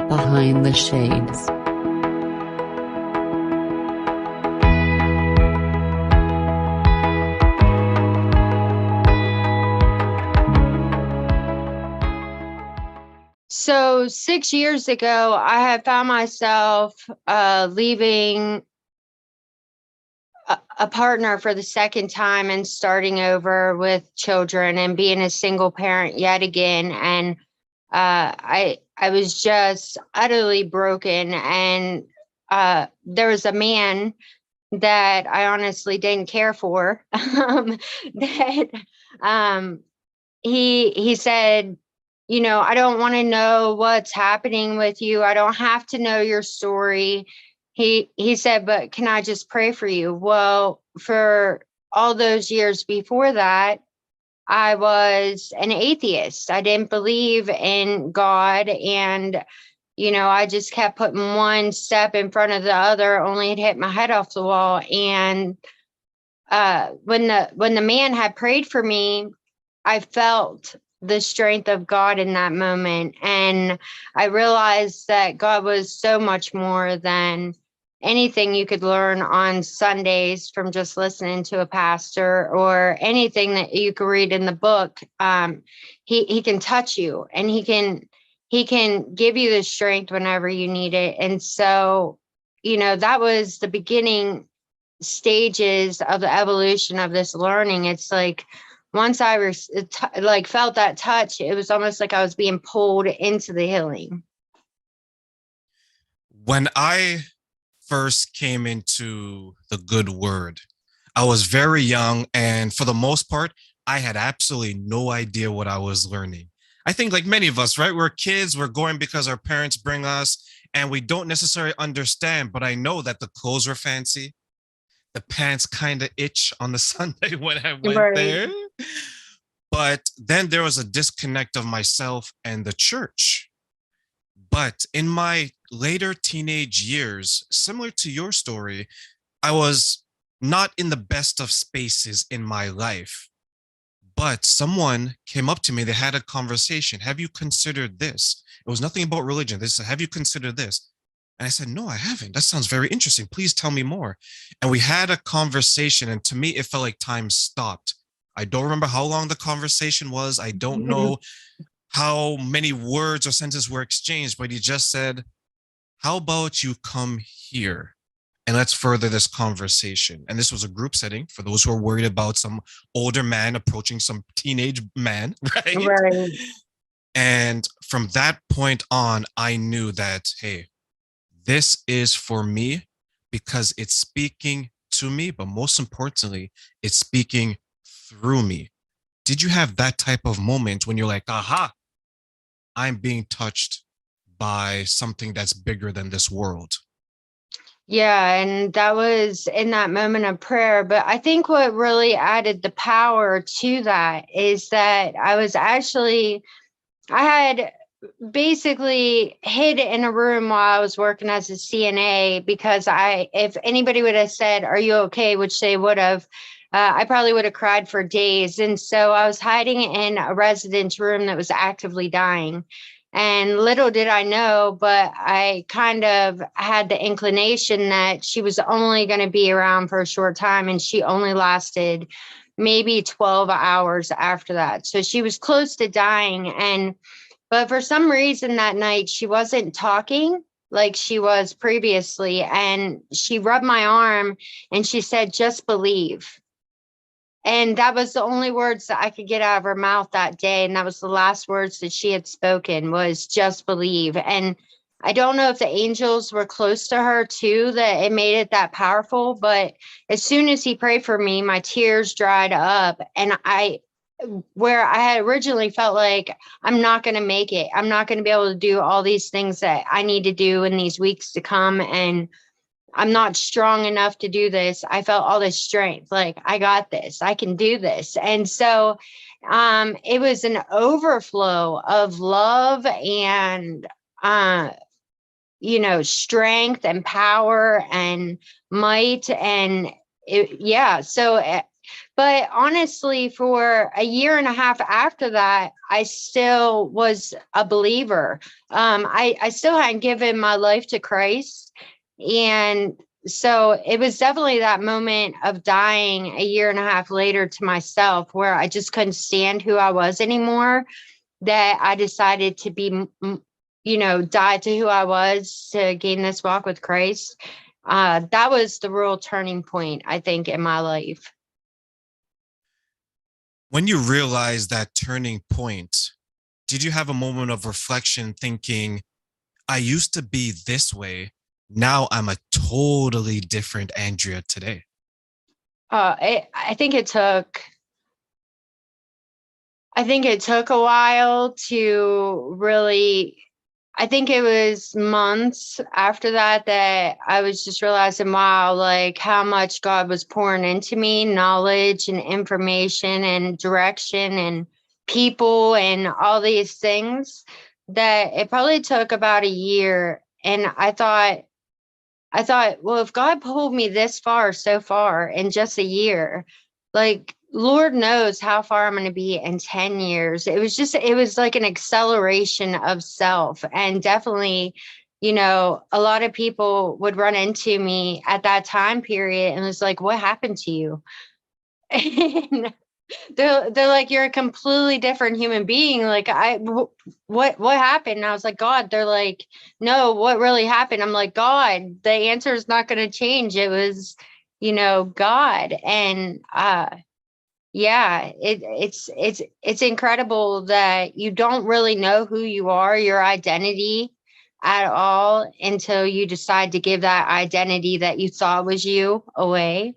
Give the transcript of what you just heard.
Behind the Shades. So 6 years ago, I had found myself leaving a partner for the second time and starting over with children and being a single parent yet again. And I was just utterly broken. And there was a man that I honestly didn't care for. That um, he said, you know, I don't want to know what's happening with you. I don't have to know your story. He said, but can I just pray for you? Well, for all those years before that, I was an atheist. I didn't believe in God, and I just kept putting one step in front of the other, only to hit my head off the wall. And when the man had prayed for me, I felt the strength of God in that moment. And I realized that God was so much more than anything you could learn on Sundays from just listening to a pastor, or anything that you could read in the book. He can touch you, and he can give you the strength whenever you need it. And so, that was the beginning stages of the evolution of this learning. It's like, once I felt that touch, it was almost like I was being pulled into the healing. When I first came into the good word, I was very young, and for the most part, I had absolutely no idea what I was learning. I think, like many of us, right? We're kids, we're going because our parents bring us, and we don't necessarily understand. But I know that the clothes were fancy, the pants kind of itch on the Sunday when I went Right. there. But then there was a disconnect of myself and the church. But in my later teenage years, similar to your story, I was not in the best of spaces in my life. But someone came up to me, they had a conversation. Have you considered this? It was nothing about religion. They said, have you considered this? And I said, no, I haven't. That sounds very interesting. Please tell me more. And we had a conversation. And to me, it felt like time stopped. I don't remember how long the conversation was. I don't know how many words or sentences were exchanged, but he just said, how about you come here and let's further this conversation? And this was a group setting for those who are worried about some older man approaching some teenage man, right? Right. And from that point on, I knew that, hey, this is for me because it's speaking to me, but most importantly, it's speaking through me. Did you have that type of moment when you're like, aha, I'm being touched by something that's bigger than this world? Yeah, and that was in that moment of prayer. But I think what really added the power to that is that I had basically hid in a room while I was working as a CNA, because if anybody would have said, "Are you okay?" which they would have, I probably would have cried for days. And so I was hiding in a resident's room that was actively dying. And little did I know, but I kind of had the inclination that she was only going to be around for a short time, and she only lasted maybe 12 hours after that. So she was close to dying. But for some reason that night, she wasn't talking like she was previously. And she rubbed my arm and she said, just believe. And that was the only words that I could get out of her mouth that day. And that was the last words that she had spoken, was just believe. And I don't know if the angels were close to her too, that it made it that powerful. But as soon as he prayed for me, my tears dried up. And where I had originally felt like I'm not going to make it, I'm not going to be able to do all these things that I need to do in these weeks to come, and I'm not strong enough to do this. I felt all this strength, like I got this, I can do this. And so it was an overflow of love and strength and power and might. And yeah, so But honestly, for a year and a half after that, I still was a believer. I still hadn't given my life to Christ. And so it was definitely that moment of dying a year and a half later to myself where I just couldn't stand who I was anymore, that I decided to be, die to who I was to gain this walk with Christ. That was the real turning point, I think, in my life. When you realized that turning point, did you have a moment of reflection thinking, I used to be this way. Now I'm a totally different Andrea today? I think it took a while to really, I think it was months after that I was just realizing, wow, like how much God was pouring into me, knowledge and information and direction and people and all these things, that it probably took about a year. And I thought, well, if God pulled me this far, so far in just a year, like Lord knows how far I'm going to be in 10 years. It was like an acceleration of self. And definitely, a lot of people would run into me at that time period and was like, what happened to you? And they're like, you're a completely different human being. Like, what happened? And I was like, God. They're like, no, what really happened? I'm like, God. The answer is not going to change. It was, God. And yeah, it's incredible that you don't really know who you are, your identity at all, until you decide to give that identity that you thought was you away.